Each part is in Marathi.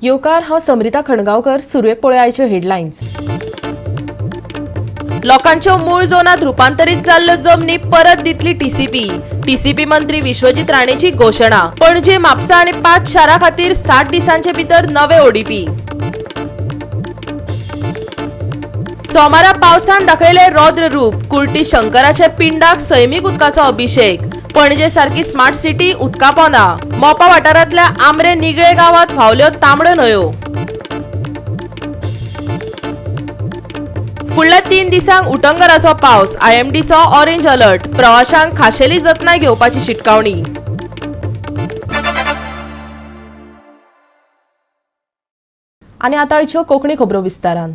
येवकार हांव समृता खणगांवकर. सुरवेक पळय आयच्यो हेडलायन्स. लोकांच्यो मूळ झोनात रुपांतरीत जाल्ल्यो जमनी परत दितली टीसीपी मंत्री विश्वजीत राणेची घोषणा. पणजे, म्हापसा आनी 5 शारां खातीर 60 दिसांचे भितर नवे ओडीपी. सोमारा पावसान दाखयले रौद्र रूप. कुर्टी शंकराचे पिंडाक सैमीक उदकाचो अभिषेक. पणजे सारकी स्मार्ट सिटी उदका पोंदा. मोपा वाठारांतल्या आमरे निगळे गावात व्हांवल्यो तांबड्यो न्हंयो. फुडल्या 3 दिसांक उटंगराचो पावस. IMDचो ऑरेंज अलर्ट. प्रवाशांक खाशेली जतनाय घेवपाची शिटकावणी. आनी आतां आयच्यो कोंकणी खबरो विस्तारान.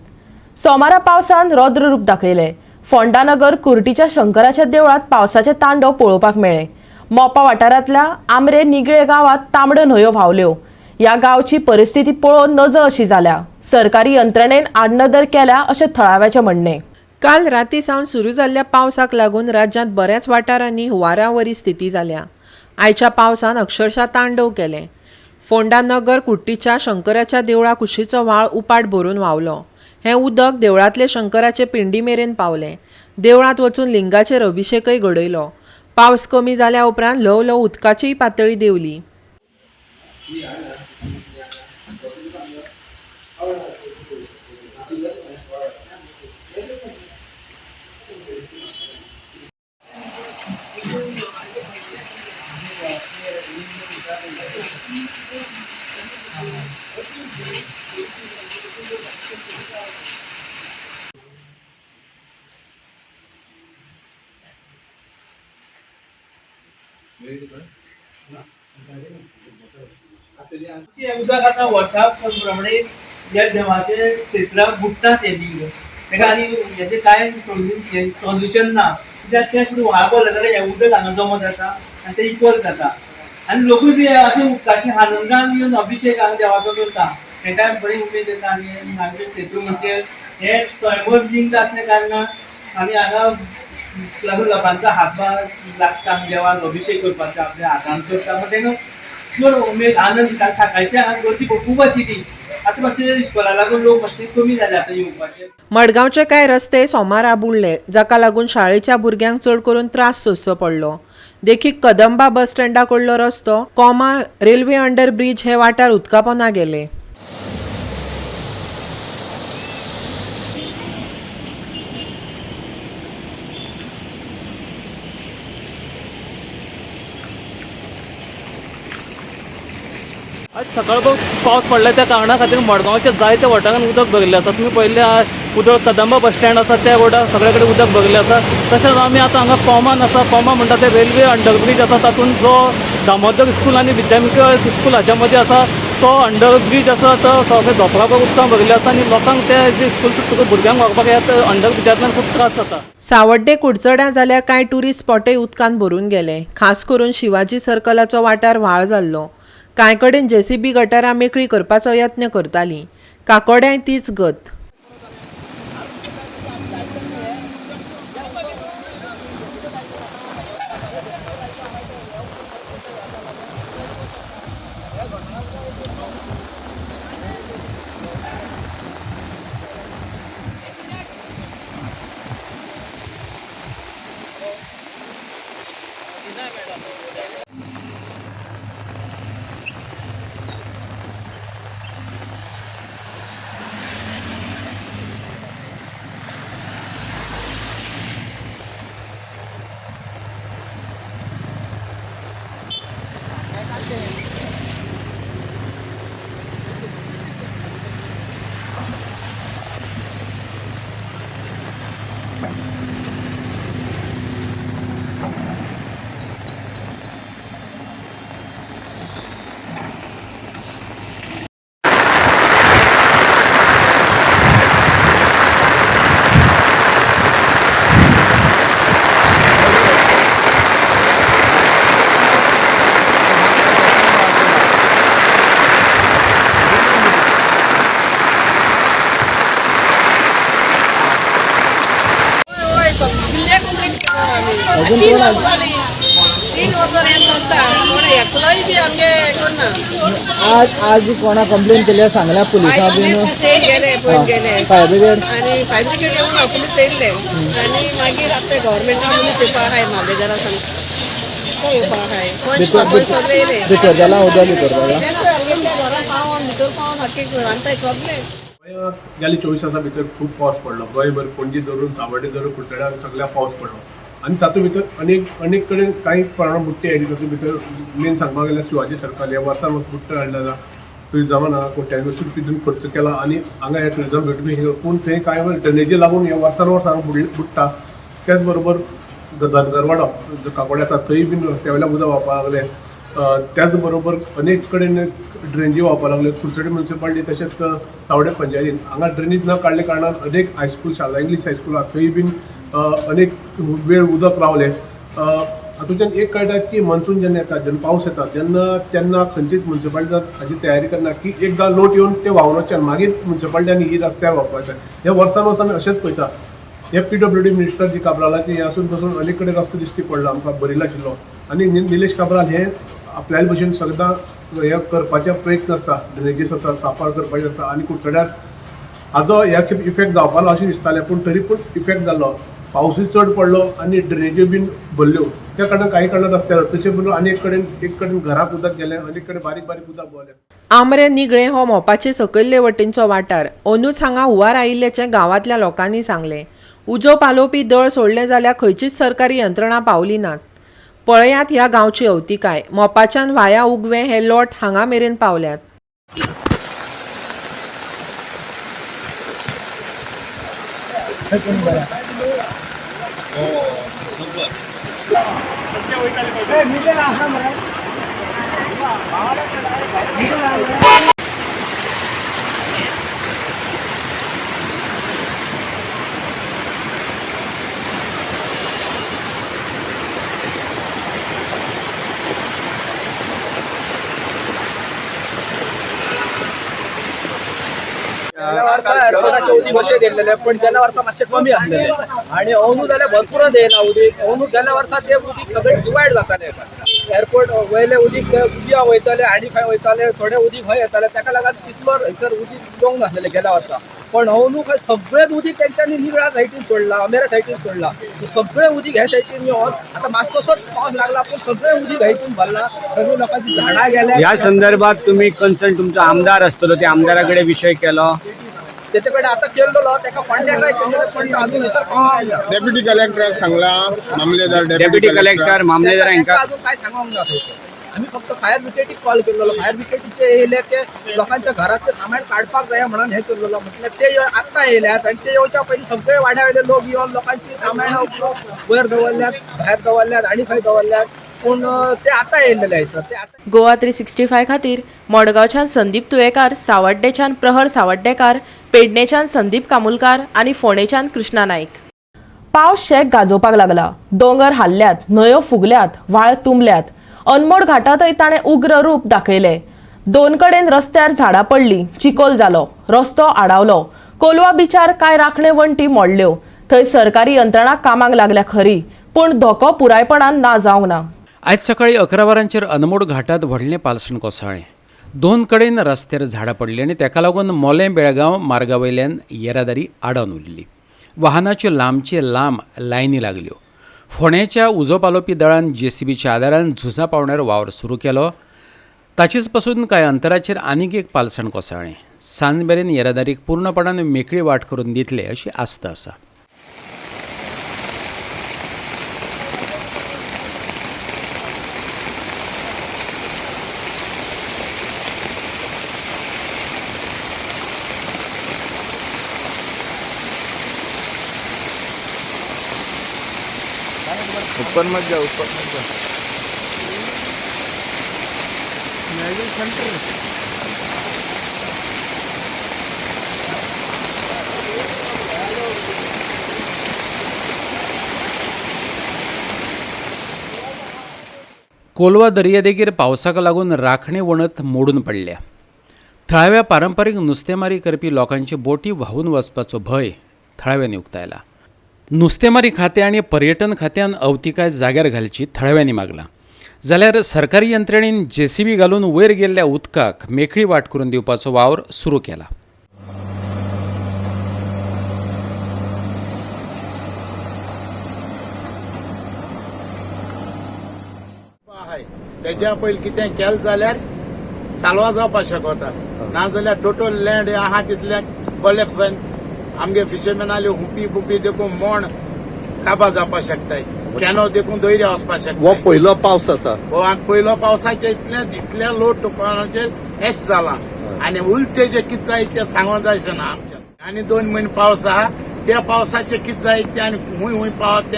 सोमारा पावसान रौद्र रूप दाखयले. फोंडा नगर कुर्टीच्या शंकराच्या देवळात पावसाचे तांडव पळोवपाक मेळ्ळे. मोपा वाठारांतल्या आमरे निगळे गावात तांबड्यो न्हंयो व्हांवल्यो. ह्या गांवची परिस्थिती पळोवन नज अशी जाल्या. सरकारी यंत्रणेन आडनदर केल्या अशें थळाव्याचें म्हणणें. काल राती सावन सुरू जाल्ल्या पावसाक लागून राज्यांत बऱ्याच वाठारांनी हुंवारावरी स्थिती जाल्या. आयच्या पावसान अक्षरशः तांडव केले. फोंडा नगर कुट्टीच्या शंकराच्या देवळा कुशीचो व्हाळ उपाट भरून व्हांवलो. हें उदक देवळांतले शंकराचे पिंडी मेरेन पावलें. देवळांत वचून लिंगाचेर अभिषेकय घडयलो. पावस कमी जाल्या उपरांत ल्हव ल्हव उदकाचीय पातळी देंवली. उदक आतां वर्सा प्रमाणे ह्या देवाचे क्षेत्राक बुडटात येयली. ताका आनी हेजें कांय सोल्युशन ना. कित्याक तें सुद्दां व्हाळाक जाल्यार हें उदक हांगा जमा जाता आनी तें इक्वल जाता. आनी लोकूय बी अशें उदकाची हांगान येवन अभिशेक हांगा देवाचो करता. हेका बरी उमेद येता. आनी आमचे क्षेत्र म्हणजे हे स्वयंवर लिंक आसल्या कारणान आनी हांगा लागून लोकांचो हातभार लागता. देवाक अभिशेक करपाचो आपल्या हातान करता. तेका चड उमेद आनंद दिता. सकाळची हांगा गर्दी खूब आशिल्ली. आतां मातशें इस्कोला लागून लोक मातशे कमी जाले आतां येवपाचे. मडगांवचे कांय रस्ते सोमार आबुडले, जाका लागून शाळेच्या भुरग्यांक चड करून त्रास सोंसचो पडलो. देखीक कदंबा बस स्टँडा कडलो रस्तो, कोमा रेल्वे अंडरब्रिज हे वाठार उदका पोंदा गेले. आज सकाळपासून पावस पडला त्या कारणां खातीर मडगांवच्या जायत्या वाठारांत उदक भरिल्लें आसा. तुमी पळयलें उदक कदंबा बस स्टँड आसा त्या वाठार सगळे कडेन उदक भरिल्लें आसा. तशेंच आमी आतां हांगा कोमान आसा. कोमा म्हणटा ते रेल्वे अंडरब्रिज आसा. तातूंत जो दामोदर स्कूल आनी विद्यामित्र स्कूल हाच्या मदीं आसा तो अंडरब्रिज आसा तो सगळे धोपरापर उदकां भरिल्लें आसा आनी लोकांक ते जे स्कूल भुरग्यांक व्हरपाक येता अंडरब्रिजांतल्यान खूब त्रास जाता. सावड्डे कुडचड्यां जाल्यार कांय टुरिस्ट स्पॉटय उदकान भरून गेले. खास करून शिवाजी सर्कलाचो वाठार व्हाळ जाल्लो. कांय कडेन JCB गटारां मेकळी करपाचो यत्न करतालीं. काकोड्याय तीच गत. तीन वर्ष फुलांय बी आमगे करना आज कोणा कंप्लेन केल्या सांगल्या पुलिसां बीन गेले पण गेले फायर ब्रिगेड आणि फायर ब्रिगेड येऊन पुलीस येयले आणि मागीर आता गव्हर्नमेंटान मनीस येवपाक आहाय म्हाबेजारा सांग काय येवपाक आहाय पण सगळे येयले भितर जाला उदक भितर जाला घरान पावन भितर पावन हाकी रांदताय सगळे गेल्या 24 तासां भितर खूब पावस पडलो गोंयभर पणजी धरून सावड्डे धरून कुट्टड्यार सगळ्या पावस पडलो आणि तातूंत भितर अनेक कडेन कांय प्रमाणात बुट्टे आयली तातूंत भितर मेन सांगपाक गेल्यार शिवाजी सर्कल ह्या वर्सान बुट्ट हाडला जाता टुरिजमाना कोट्यांनी तितून खर्च केला आणि हांगा हे टुरिजम भेटून पूण थंय कांय ड्रेनेजी लागून हे वर्सान वर्स हांगा बुडटा त्याच बरोबर धनगरवाडो जो काकोडे आसा थंय बीन रस्त्या वयल्यान उदक व्हांवपाक लागलें त्याच बरोबर अनेक कडेन ड्रेनेजी व्हांवपाक लागले कुडचडे म्युनिसिपालिटी तशेंच सावड्डे पंचायतीन हांगा ड्रेनेज न काडले कारणान अनेक हायस्कूल शाळा इंग्लीश हायस्कूल आसा थंय बीन अनेक वेळ उदक रावलें हातूंतल्यान एक कळटा की मनसून जेन्ना येता जेन्ना पावस येता तेन्ना खंयचीच म्युनिसिपालिटी हाची तयारी करना की एकदां लोट येवन ते व्हांवन वचचे मागीर म्युनिसिपालिटीनी ही रस्त्यार वापरचे हे वर्सान वर्स आमी अशेंच पळयता हे PWD मिनिस्टर जी काब्रालाची हे आसून पासून अलीकडे कडेन रस्तो दिश्टी पडलो आमकां बरिल्लो आशिल्लो आनी निलेश काब्राल हे आपल्या भशेन सदां हे करपाचे प्रयत्न आसता ड्रेनेजीस आसा साफाळ करपाचे आसता आनी कुडचड्यार हाजो ह्या इफेक्ट जावपालो अशें दिसतालें पूण तरी पूण इफेक्ट जाल्लो पावसूय चड पडलो आनी ड्रेनेज्यो बीन भरल्यो त्या कारणान काही कारणां रस्त्यार तशें बरोबर आनी एक कडेन घराक उदक गेलें अनेक कडेन बारीक बारीक उदक भोंवलें आमरे निगळे हो मोपाचे सकयल्ले वटेनचो वाठार अंदूच हांगा हुंवार आयिल्ल्याचें गांवांतल्या लोकांनी सांगलें उजो पालोवपी दळ सोडलें जाल्यार खंयचीच सरकारी यंत्रणा पावली नात पळयात ह्या गांवची अवतिकाय मोपाच्यान व्हाया उगवें हे लोट हांगा मेरेन पावल्यात गेल्या वर्सा एअरपोर्टाचे उदीक अशें गेल्लेले पण गेल्या वर्सा मातशें कमी आसलेले आणि अंदू जाल्यार भरपूरच येयला उदीक अंदू गेल्या वर्सा ते उदीक सगळे डिवायड जाताले एअरपोर्ट वयले उदीक कुबिया वयताले आनी खंय वयताले थोडे उदीक खंय येताले ताका लागून तितलो हयसर उदीक येवंक नासलेले गेल्या वर्सा पण अंदू खंय सगळेच उदीक तेंच्यांनी निगळ्या सायडीन सोडला अमेरा सायडीन सोडला सगळे उदीक ह्या सायडीन येवन आता मातसोच पावस लागला पण सगळे उदीक हायतून भरला सगळी लोकांची झाडां गेल्या या संदर्भात तुम्ही कन्सर्न तुमचा आमदार असतो त्या आमदाराकडे विषय केलो त्याच्याकडे आता केलेलो त्याका कॉन्टॅक्ट काय केलेलं पण अजून हयसर पावना डेप्युटी कलेक्टर सांगला मामलेदार डेप्युटी कलेक्टर मामलेदार यांका अजून काय सांगूंक ना आम्ही फक्त फायर ब्रिगेडीक कॉल केलेलो फायर ब्रिगेडीचे येयले ते लोकांच्या घरातले सामान काढपाक जाय म्हणून हे केलेलो म्हटलं ते आता येयल्यात आणि ते येवच्या पयलीं सगळे वाड्यावयले लोक येवन लोकांची सामान वयर दवरल्यात भायर दवरल्यात आणि खंय दवरल्यात पूण ते आता येयलेले सर ते आता GOA365 खातीर मडगांवच्यान संदीप तुयेकार सावड्डेच्यान प्रहर सावड्डेकार पेडणेच्यान संदीप कामुलकार आनी फोंडेच्यान कृष्णा नाईक पावस शेक गाजोवपाक लागला दोंगर हाल्ल्यात न्हंयो फुगल्यात व्हाळ तुंबल्यात अनमोड घाटांतय ताणें उग्र रूप दाखयलें दोन कडेन रस्त्यार झाडां पडलीं चिकोल जालो रस्तो आडावलो कोलवा बिचार कांय राखणे वण्टी मोडल्यो थंय सरकारी यंत्रणा कामाक लागल्या खरी पूण धोको पुरायपणान ना जावंक ना आज सकाळी 11 वरांचेर अनमोड घाटांत व्हडलें पालसण कोसळ्ळें दोन कडेन रस्त्यार झाडां पडलीं आनी ताका लागून मोलें बेळगांव मार्गा वयल्यान येरादारी आडावन उरली वाहनाच्यो लांबचे लांब लायनी लागल्यो फोंडेच्या उजो पालोवपी दळान JCBच्या आदारान झुजा पावण्यार वावर सुरू केलो ताचेच पासून कांय अंतराचेर आनीक एक पालसण कोसळ्ळें सांज मेरेन येरादारीक पूर्णपणान मेकळी वाट करून दितले अशी आस्त आसा ऊपर मत जा कोलवा दर्यादेगेर पावसाक लागून राखणे वणत मोडून पडल्या थळाव्या पारंपारीक नुस्तेमारी करपी लोकांची बोटी व्हांवून वचपाचो भंय थळाव्यांनी उक्तायला नुस्तेमारी खातें आनी पर्यटन खात्यान अवतिकाय जाग्यार घालची थळाव्यांनी मागला जाल्यार सरकारी यंत्रणेन JCB घालून वयर गेल्ल्या उदकाक मेकळी वाट करून दिवपाचो वावर सुरू केला. तेच्या पयलीं कितें केलें जाल्यार सालवा जावपाक शकता, नाजाल्यार टोटल लँड आहा तितले कोलॅप्स जावन आमगे फिशरमॅनाले हुपी बुपी देखून मोण काबार जावपाक शकताय, कॅनो देखून दोयऱ्या वचपाक शकता. हो पयलो पावस आसा. हो पयलो पावसाचे इतल्या लोड तुफानाचेर एस जाला आनी उरते जे कितें जायत ते सांगूंक जायशें ना आमच्या. आनी 2 म्हयने पावस आहा, त्या पावसाचे कितें जायत ते आनी खूंय पावत ते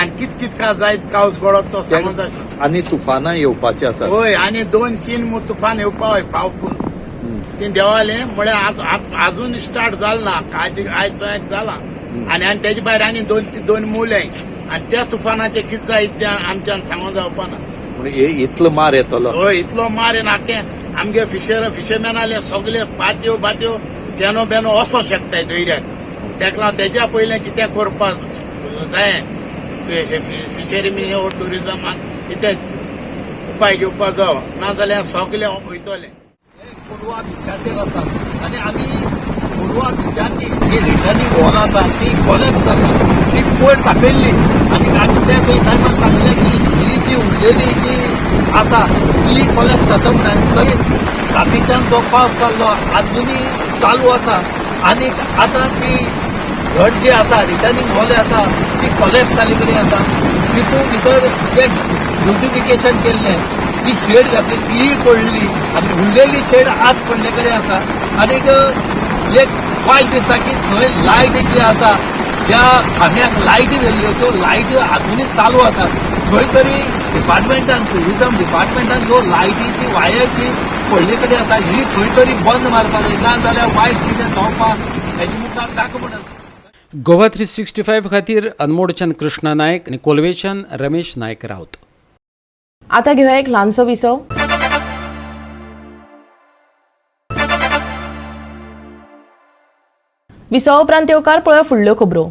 आनी कित का जायत पावस गळत तो सांगूंक जायशें. आनी तुफानां येवपाची आसा. होय, आनी 2-3 तुफान येवपा पावफूल ती देवाले म्हळ्यार अजून स्टार्ट जाल ना, आयचो एक जाला आनी तेजे भायर आनी दोन मुले आनी त्या तुफानाचे कितें जायत ते आमच्यान सांगूंक जावपा ना. म्हणजे इतलो मार येतलो. होय, इतलो मार येना ते आमगे फिशरमॅनाले सगळे बात्यो कॅनो बेनो वचों शकताय दर्याक. तेका लागून तेच्या पयलें कितें करपाक जाय फिशरी हो टुरिजमाक कितें उपाय घेवपाक जावो, नाजाल्यार सगळे वयतले. कोलवा बिचाचेर आसा आनी आमी कोलवा बिचाची जी रिटर्निंग वॉल आसा ती कोलॅप्स जाल्या, ती पयर तापयल्ली आनी आमी त्या टायमार सांगलें की ही जी उरलेली जी आसा ती कोलॅप्स जाता म्हणून. तरी रातीच्यान जो पावस जाल्लो आजुनी चालू आसा आनी आतां ती घट जी आसा रिटर्निंग वॉल आसा ती कोलॅप्स जाली कडेन आसा. तितून भितर जे ब्युटिफिकेशन केल्लें, जी शेड घातली तीय पडली आनी उरलेली शेड आज पडले कडेन आसा. आनीक एक वायट दिसता की थंय लायट जी आसा, ज्या खांब्याक लायटी व्हेल्ल्यो त्यो लायटी आजुनूय चालू आसात. खंय तरी डिपार्टमेंटान टुरिजम डिपार्टमेंटान ह्यो लायटीची वायर जी पडले कडेन आसा ही खंय तरी बंद मारपाक जाय, ना जाल्यार वायट कितें जावपाक हेजे मुखार ताका म्हणून. गोवा 365 खातीर अनमोडच्यान कृष्णा नायक आनी कोलवेच्यान रमेश नायक रावत. आता घेऊया एक लहानसो विसव. विसव उपरांत येवकार पळय फुडल्यो खबरो.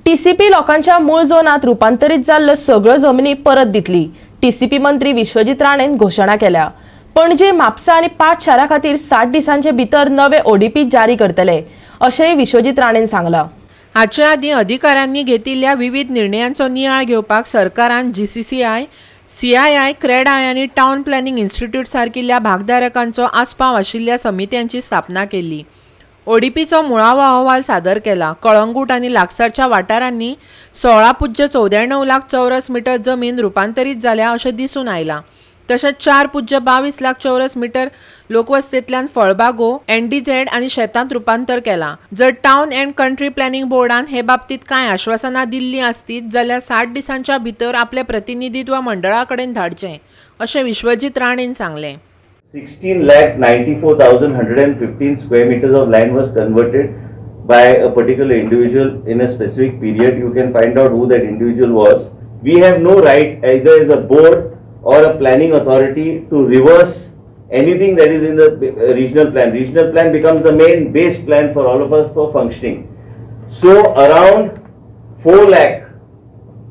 TCP लोकांच्या मूळ झोनात रुपांतरीत जाल्ल्यो सगळ्यो जमनी परत दितली. TCP मंत्री विश्वजीत राणेन घोशणा केल्या. पणजी, म्हापसा आनी 5 शारां खातीर 60 दिसांचे भितर नवे ODP जारी करतले अशेंय विश्वजीत राणेन सांगलां. हाचे आदीं अधिकाऱ्यांनी घेतिल्ल्या विविध निर्णयांचो नियाळ घेवपाक सरकारान GCCI, CII, CREDI आनी टावन प्लॅनिंग इन्स्टिट्यूट सारकिल्ल्या भागधारकांचो आस्पाव आशिल्ल्या समित्यांची स्थापना केल्ली. ODPचो मुळावो अहवाल सादर केला. कळंगूट आनी लागसारच्या वाठारांनी 16.94 लाख चौरस मीटर जमीन रुपांतरीत जाल्या अशें दिसून आयलां. तशेंच 4.22 लाख चौरस मीटर लोकवस्तेंतल्यान फळबागो, NDZ आनी शेतांत रुपांतर केलां. जर टावन अँड कंट्री प्लॅनिंग बोर्डान हे बाबतींत कांय आश्वासनां दिल्लीं आसतीत जाल्यार 60 दिसांच्या भितर आपले प्रतिनिधित्व मंडळा कडेन धाडचें अशें विश्वजीत राणेन सांगलें. 16,94,115 square meters of land was converted by a particular individual in a specific period. You can find out who that individual was. We have no right either as a board or a planning authority to reverse anything that is in the regional plan. Regional plan becomes the main base plan for all of us for functioning. So around 4 lakh,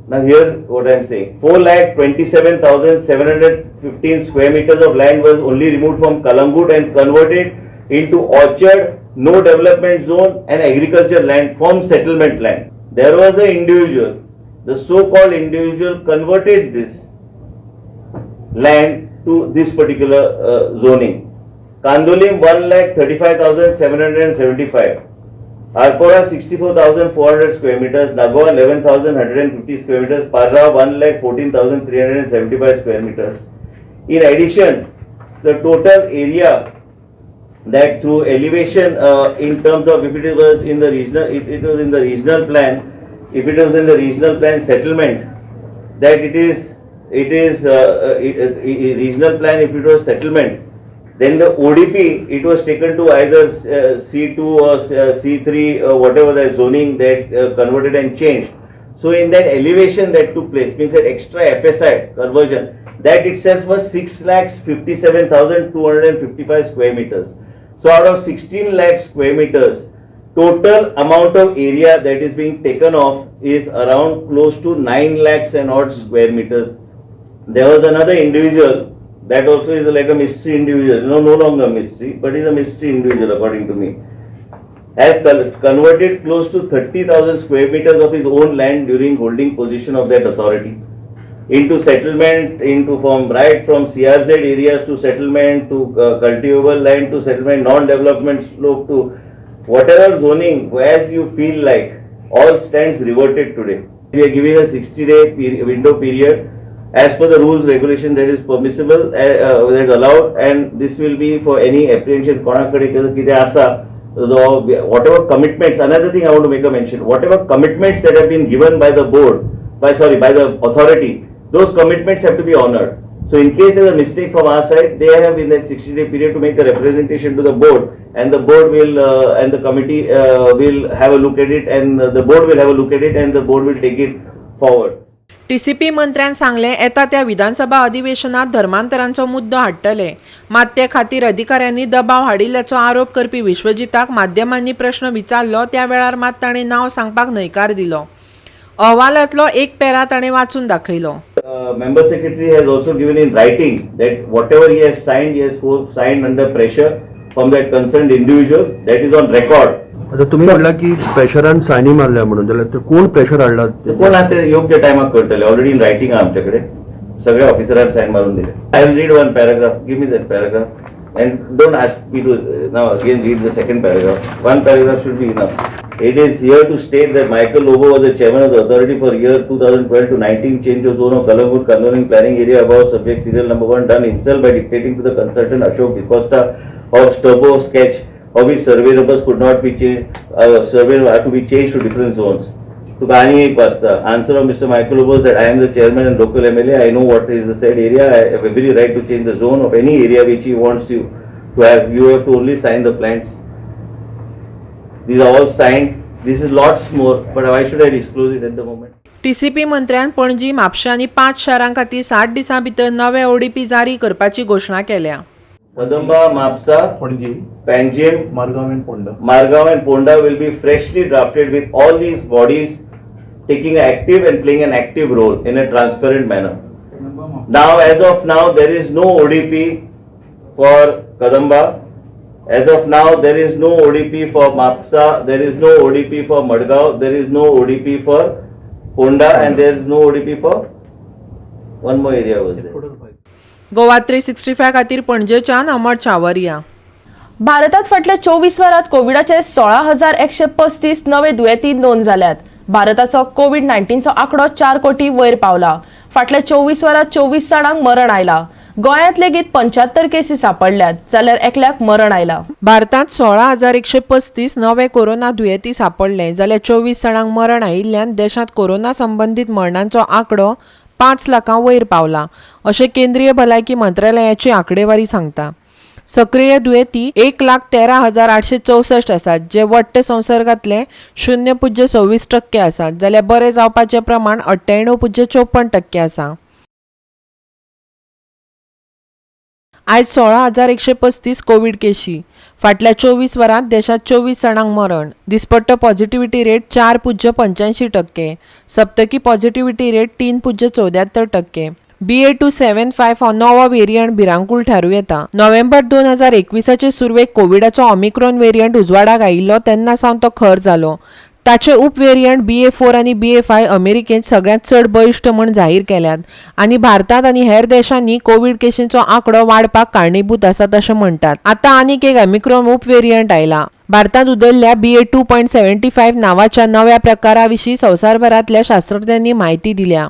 now here what I am saying, 4,27,715 square meters of land was only removed from Kalangut and converted into orchard, no development zone and agriculture land from settlement land. There was an individual, the so-called individual converted this land to this particular zoning. Kandolim 1,35,775, Arpora 64,400 square meters, Nagoa 11,150 square meters, Parra 1,14,375 square meters. In addition, the total area that through elevation in terms of if it was in the regional, it was in the regional plan, if it was in the regional plan settlement, that it is regional plan, if it was settlement, then the ODP, it was taken to either C2 or C3 or whatever the zoning that converted and changed. So in that elevation that took place, means that extra FSI conversion, that itself was 6,57,255 square meters. So out of 16 lakh square meters, total amount of area that is being taken off is around close to 9 lakhs and odd square meters. there was another individual that also is like a mystery individual, no longer mystery, but is a mystery individual according to me, has converted close to 30,000 square meters of his own land during holding position of that authority into settlement, from CRZ areas to settlement to cultivable land to settlement, non-development slope to whatever zoning, as you feel like, all stands reverted today. We are giving a 60-day window period as per the rules regulation that is permissible, that is allowed, and this will be for any apprehension. Whatever commitments, another thing I want to make a mention, whatever commitments that have been given by the board, by the authority, those commitments have to be honored. So in case there is a mistake from our side, they have in that 60-day period to make a representation to the board, and the board will and the committee will have a look at it, and the board will have a look at it, and the board will take it forward. TCP मंत्र्यान सांगले येता त्या विधानसभा अधिवेशनात धर्मांतरांचो मुद्दो हाडटले, मात ते खातीर अधिकाऱ्यांनी दबाव हाडिल्ल्याचो आरोप करपी विश्वजिताक माध्यमांनी प्रश्न विचारलो त्या वेळार मात ताणें नांव सांगपाक न्हयकार दिलो. अहवालांतलो एक पेरा ताणें वाचून दाखयलो. Member Secretary has also given in writing that whatever he has signed under pressure from that concerned individual, that is on record. आता तुम्ही म्हणला की प्रेशरान सायनी मारल्या म्हणून, जाल्यार ते कोण प्रेशर हाडला? कोण आता योग्य टायमाक करतले. ऑलरेडी इन रायटिंग आमच्याकडे सगळ्या ऑफिसरांनी साइन मारून दिले. I will read one paragraph. Give me that paragraph and don't ask me to now again read the second paragraph. One paragraph should be enough. It is here to state that Michael Lobo was the chairman of the authority for year 2012 to 19, change of zone of Kalamur Condoning planning area above subject serial number 1 done himself by dictating to the consultant Ashok Costa of Turbo sketch of his survey numbers could not be changed. Survey had to be changed to different zones. To Kani ek wasta. Answer of Mr. Michael Lobo that I am the chairman and local MLA. I know what is the said area. I have every right to change the zone of any area which he wants you to have. You have to only sign the plans. These are all signed. This is lots more, but why should I disclose it at the moment? TCP मंत्र्यान पणजी, म्हापशा आनी 5 शारां खातीर 60 दिसां भितर नवे ODP जारी करपाची घोशणा केल्या. Kadamba, Mapsa, Panaji, Panjim, Margao and Ponda will be freshly drafted with all these bodies taking active and playing an active role in a transparent manner. Now, as of now, there is no ODP for Kadamba. As of now, there is no ODP for Mapsa. There is no ODP for Madgaon. There is no ODP for Ponda, and there is no ODP for one more area was there. Goa 365 खातीर पणजेच्यान अमर चावरिया. भारतात फाटल्या 24 वरांत कोविडाचे 16,135 नवे दुयेंती नोंद जाल्यात. भारताचो कोविड-19चो आंकडो 4 कोटी वयर पावला. फाटल्या 24 वरांत 24 जाणांक मरण आयला. गोंयांत लेगीत 75 केसी सापडल्यात, जाल्यार एकल्याक मरण आयला. भारतात 16,135 नवे कोरोना दुयेंती सापडले, जाल्यार 24 जाणांक मरण आयिल्ल्यान देशांत कोरोना संबंधित मरणांचो आंकडो 5 लाखां वयर पावला, अशें केंद्रीय भलायकी मंत्रालयाची आंकडेवारी सांगता. सक्रिय दुयेंती 1,13,864 आसात, जे वट्टे संसर्गांतले 0.26% आसात, जाल्यार बरे जावपाचें प्रमाण 98.54% आसा. आयज 16,135 कोविड केशी. फाटल्या 24 वरांत देशांत 24 जाणांक मरण. दिसपट्टो पॉझिटिव्हिटी रेट 4.85%. सप्तकी पॉझिटिव्हिटी रेट 3.74%. BA.275 हो नवो व्हेरियंट भिरांकूळ थारूं येता. नोव्हेंबर 2021 सुरवेक कोविडाचो ओमिक्रॉन व्हेरियंट उजवाडाक आयिल्लो तेन्ना सावन तो खर जालो. ताचे उपव्हेरियंट BA.4 आनी BA.5 अमेरिकेंत सगळ्यांत चड बळिश्ट म्हूण जाहीर केल्यात आनी भारतांत आनी हेर देशांनी कोविड केशींचो आंकडो वाडपाक कारणीभूत आसात अशें म्हणटात. आतां आनीक एक ओमिक्रॉन उपव्हेरियंट आयला. भारतांत उदेल्ल्या BA.2.75 नांवाच्या नव्या प्रकारा विशीं संवसारभरांतल्या शास्त्रज्ञांनी म्हायती दिल्या.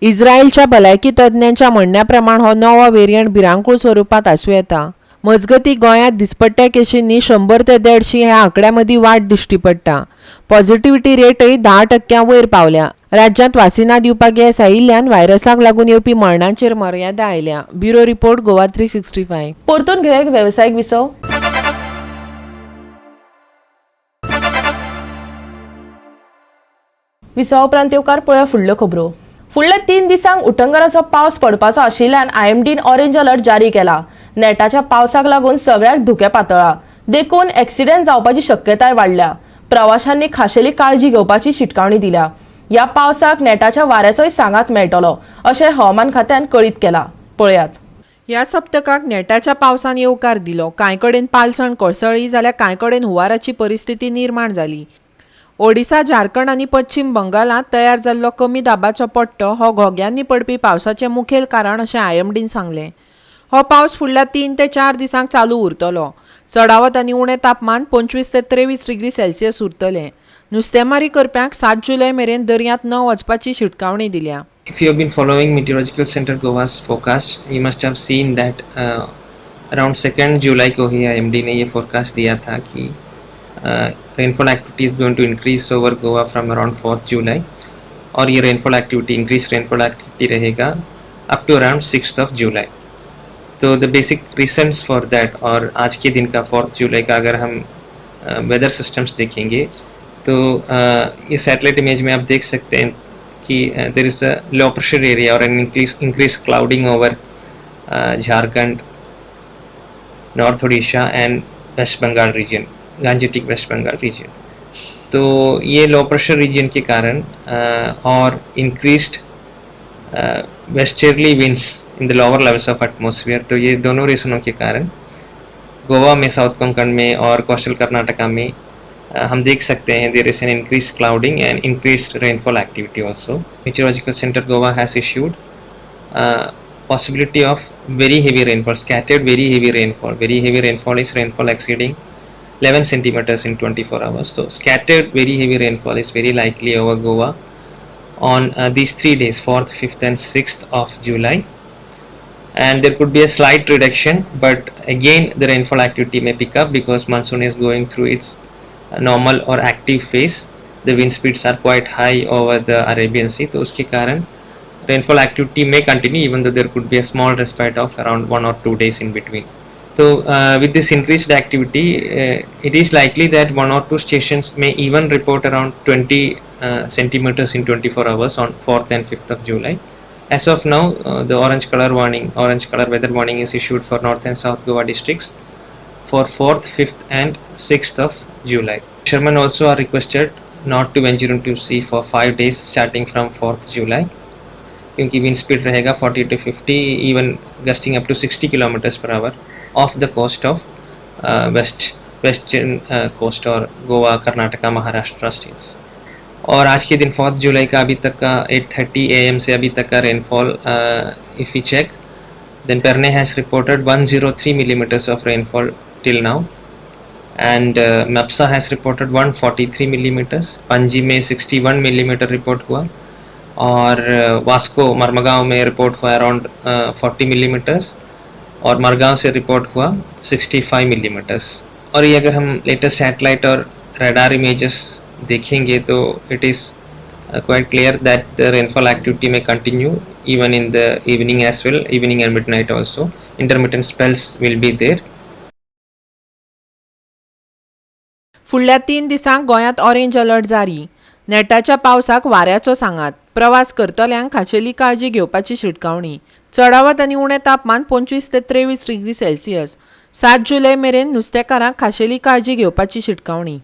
इस्रायलच्या भलायकी तज्ञांच्या म्हणण्या प्रमाण हो नवो व्हेरियंट भिरांकूळ स्वरुपांत आसूं येता. मजगती गोंयांत दिसपट्ट्या केशींनी 100 ते 150 ह्या आंकड्या मदीं वाड दिश्टी पडटा. पॉझिटिव्हिटी रेटय 10% वयर पावल्या. राज्यांत वासिनां दिवपाक येस आयिल्ल्यान व्हायरसाक लागून येवपी मरणांचेर मर्यादा आयल्या. Bureau report Goa 365. परतून घेऊया एक वेवसायीक विसव. विसवा उपरांत येवकार पळया फुडल्यो खबरो. फुडल्या 3 दिसांक उटंगराचो पावस पडपाचो आशिल्ल्यान IMDन ऑरेंज अलर्ट जारी केला. नेटाच्या पावसाक लागून सगळ्याक धुकें पातळ्ळा. देखून ॲक्सिडेंट जावपाची शक्यताय वाडल्या. प्रवाशांनी खाशेली काळजी घेवपाची शिटकावणी दिल्या. या पावसाक नेटाच्या वाऱ्याचोय सांगात मेळटलो अशें हवामान खात्यान कळीत केला. पळयात. ह्या सप्तकाक नेटाच्या पावसान येवकार दिलो. कांय कडेन पालसण कोसळ्ळी जाल्यार कांय कडेन हुंवाराची परिस्थिती निर्माण जाली. ओडिसा, झारखंड आनी पश्चिम बंगालात तयार जाल्लो कमी दाबाचो पट्टो हो घोग्यांनी पडपी पावसाचें मुखेल कारण अशें IMDन सांगलें. हो पावस फुडल्या 3 ते 4 दिसांक चालू उरतलो. चडावत आनी उणें तापमान 25 ते 23 डिग्री सेल्सियस उरतलें. नुस्तेमारी करप्यांक 7 जुलय मेरेन दर्यांत न वचपाची शिटकावणी दिल्या. If you have been following Meteorological Center Goa's forecast, you must have seen that around 2nd July को ही IMD ने ये forecast दिया था कि rainfall activity is going to increase over Goa from around 4th July और ये rainfall activity increased rainfall activity रहेगा up to around 6th of July. तो the basic reasons for that और आज के दिन का 4th July का अगर हम weather systems देखेंगे तो ये satellite image में आप देख सकते हैं कि there is a low pressure area or an increased clouding over Jharkhand, North Odisha and West Bengal region, Gangetic West Bengal region. तो ये low pressure region के कारण और increased westerly winds in the lower levels of atmosphere, तो ये दोनों रीजनों के कारण गोवा में, साउथ कोंकण में और कोस्टल कर्नाटका में हम देख सकते हैं there is an increased clouding and increased rainfall activity also. Meteorological Center Goa has issued possibility of very heavy rainfall, scattered very heavy rainfall. Very heavy rainfall is rainfall exceeding 11 centimeters in 24 hours. So scattered very heavy rainfall is very likely over Goa on these 3 days, 4th, 5th and 6th of July. And there could be a slight reduction, but again the rainfall activity may pick up because monsoon is going through its normal or active phase. The wind speeds are quite high over the Arabian Sea, तो उसके कारण rainfall activity may continue even though there could be a small respite of around 1 or 2 days in between. So with this increased activity, it is likely that 1 or 2 stations may even report around 20 centimeters in 24 hours on 4th and 5th of July. As of now, the orange color weather warning is issued for North and South Goa districts for 4th, 5th and 6th of July. Fishermen also are requested not to venture into sea for 5 days starting from 4th July क्योंकि wind speed रहेगा 40 to 50, even gusting up to 60 kilometers per hour off the coast of western coast और गोवा, कर्नाटका, महाराष्ट्र states. और आज के दिन 4th जुलाई का अभी तक का 8:30 AM से अभी तक का rainfall if we check, then Perne has reported 103 millimeters of rainfall till now, and Mapsa has reported 143 millimeters. Panji में 61 millimeter report हुआ और वास्को मरमगांव में रिपोर्ट हुआ अराउंड 40 millimeters और मरगांव से रिपोर्ट हुआ 65 millimeters. और ये अगर हम लेटेस्ट सैटेलाइट और रडार इमेजेस देखेंगे तो it is quite clear that the rainfall activity may continue even in the evening as well, evening and midnight also. Intermittent spells will be there. फुडल्या 3 दिसांक गोंयांत ऑरेंज अलर्ट जारी. नेटाच्या पावसाक वाऱ्याचो सांगात. प्रवास करतल्यांक खाशेली काळजी घेवपाची शिटकावणी. चडावत आनी उणें तापमान 25 ते 23 डिग्री सेल्सियस. 7 जुलय मेरेन नुस्तेकारांक खाशेली काळजी घेवपाची शिटकावणी.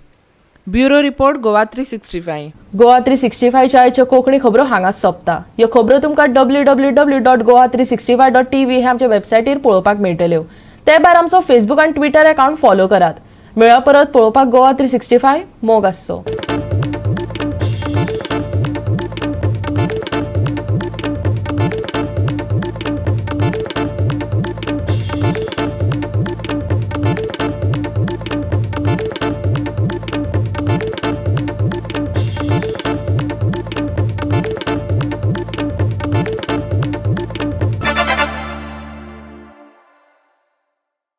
Bureau report Goa 365. गोवा 365 च्या आयच्यो कोंकणी खबरो हांगाच सोंपता. ह्यो खबरो तुमकां www.goa365.tv हे आमचे वेबसायटीर पळोवपाक मेळटल्यो. ते भायर आमचो फेसबूक आनी ट्विटर अकाउंट फॉलो करात. मेळ्या परत पळोवपाक गोवा 365 मोग आसचो.